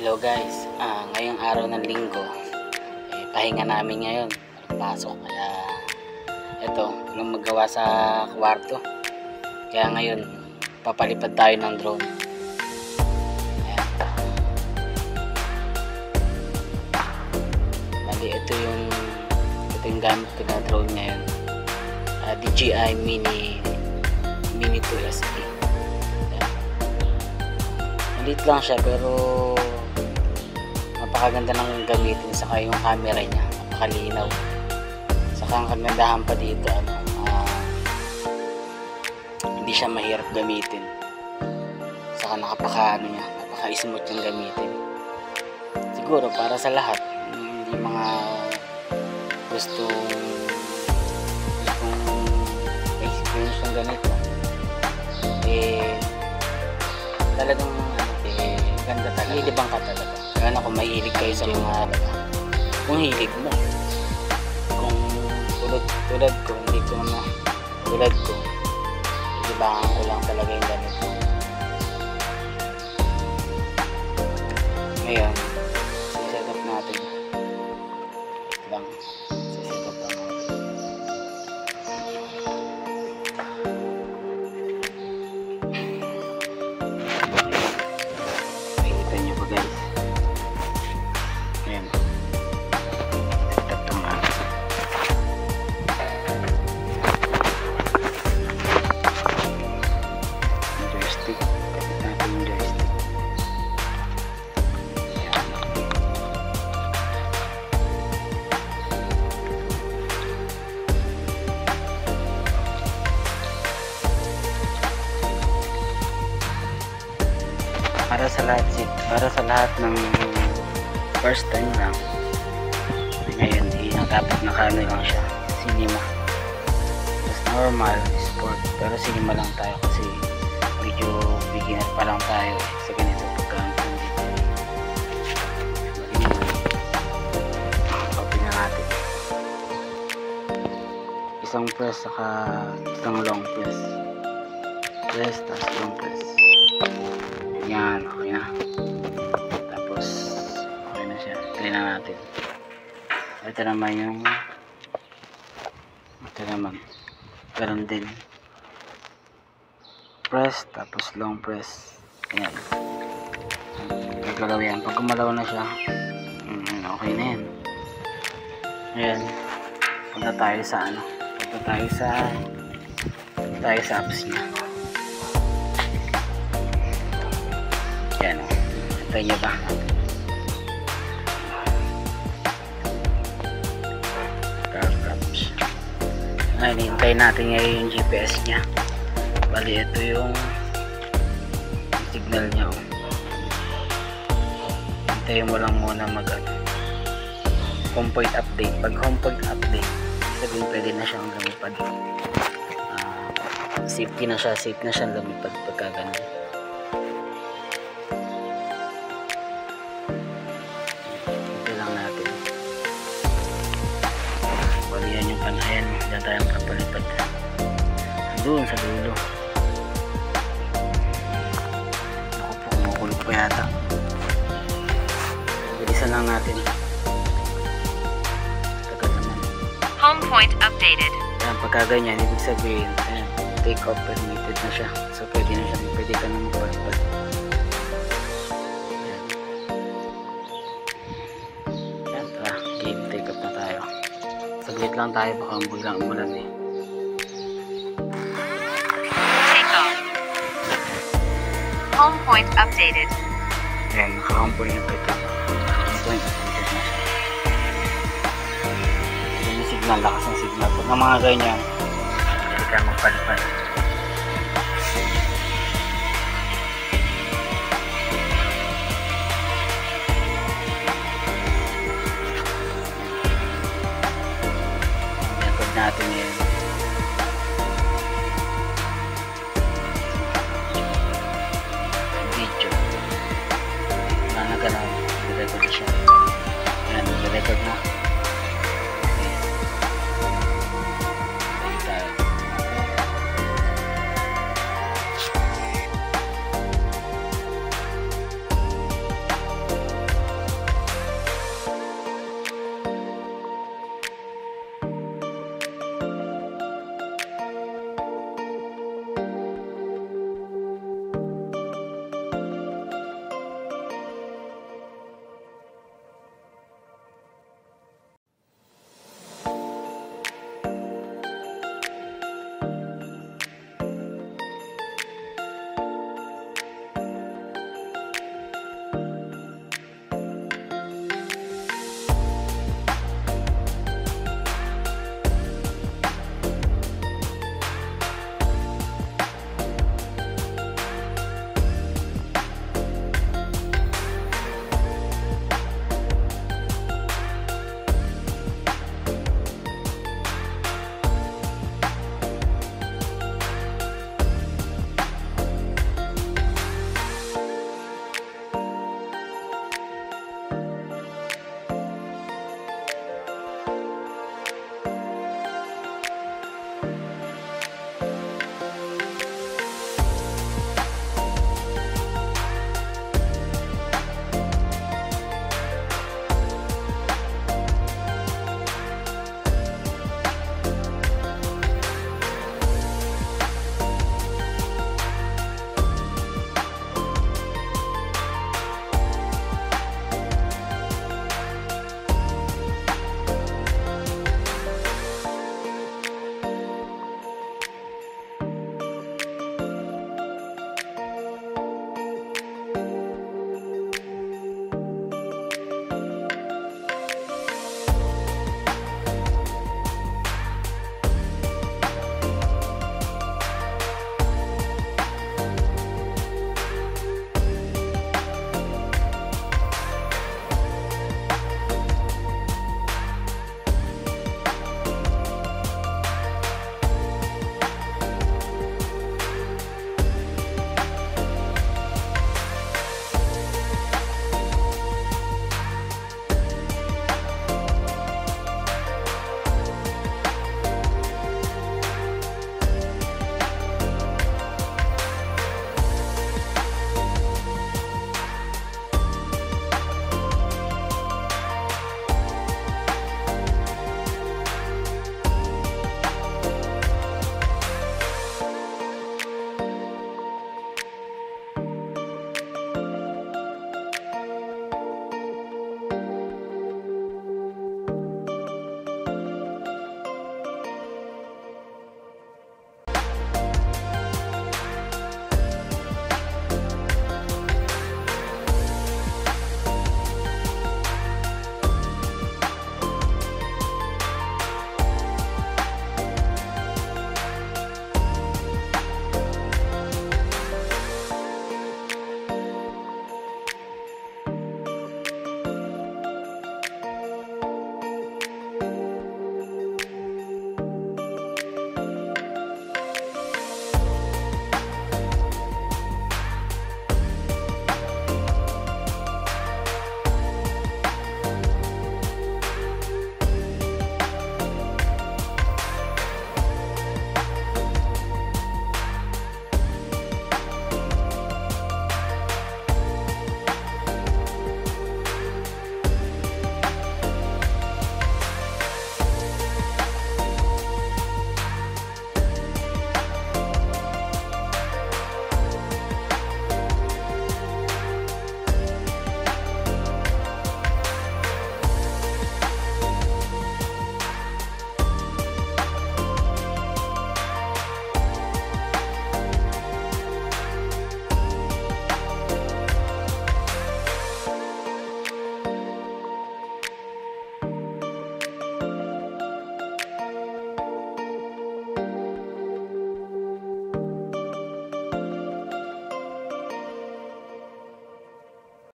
Hello guys, ngayong araw ng linggo, pahinga namin ngayon, pasok, kaya eto, walang magawa sa kwarto, kaya ngayon papalipad tayo ng drone. Ayan. Bali, ito yung gamit ko na drone ngayon, DJI Mini 2SP. Maliit lang siya pero napakaganda ng gamitin, saka yung camera niya napakalinaw, saka ang kagandahan pa dito hindi siya mahirap gamitin, saka napaka-smooth yung gamitin. Siguro para sa lahat, yung mga gustong experience ng ganito, talagang ganda talaga. Lilibang ka talaga. Kaya kung mahilig kayo sa mga kung hilig mo. Kung tulad ko, hindi ko na tulad ko, lilibangan ko lang talaga yung ganito. Ngayon, set up natin. Wait lang. Set up lang natin. Para sa lahat ng first time lang, ngayon dapat nakano lang siya, cinema, just normal sport, pero cinema lang tayo kasi medyo beginner pa lang tayo sa ganito pagkakanto dito. Copy na natin, isang press saka isang long press, tapos long press. Yan, okay na. Tapos okay na siya. Try na natin. Ito naman ganun din. Press, tapos long press. Ayan. Gagalaw yan. Pag kumalaw na siya, okay na yan. Ayan. Punta tayo sa apps niya. Yan o. Ito nyo ba? Ngayon, hintayin natin ngayon yung GPS nya. Bali, ito yung signal nya o. Hintayin mo lang muna home point update. Pag home point update, sabihin pwede na siyang lumipad. Safe na siyang lumipad pagka ganun. Ayan, dyan tayo makapalipad doon sa dulo. Ako po, kumukulog pa yata. Bilisan lang natin. Tagal naman. Home point updated. Ayan, pagka ganyan, ibig sabihin, ayan, take off permitted na siya. So pwede ka na magpalipad. Ayan, tara, game take off na tayo. Saglit lang tayo, baka biglang umulan eh. Take off. Home point updated. Ayan, naka-home point na ito. Home point updated na siya. Yung signal, lakas ng signal. Pag ng mga ganyan, hindi ka magpalipad.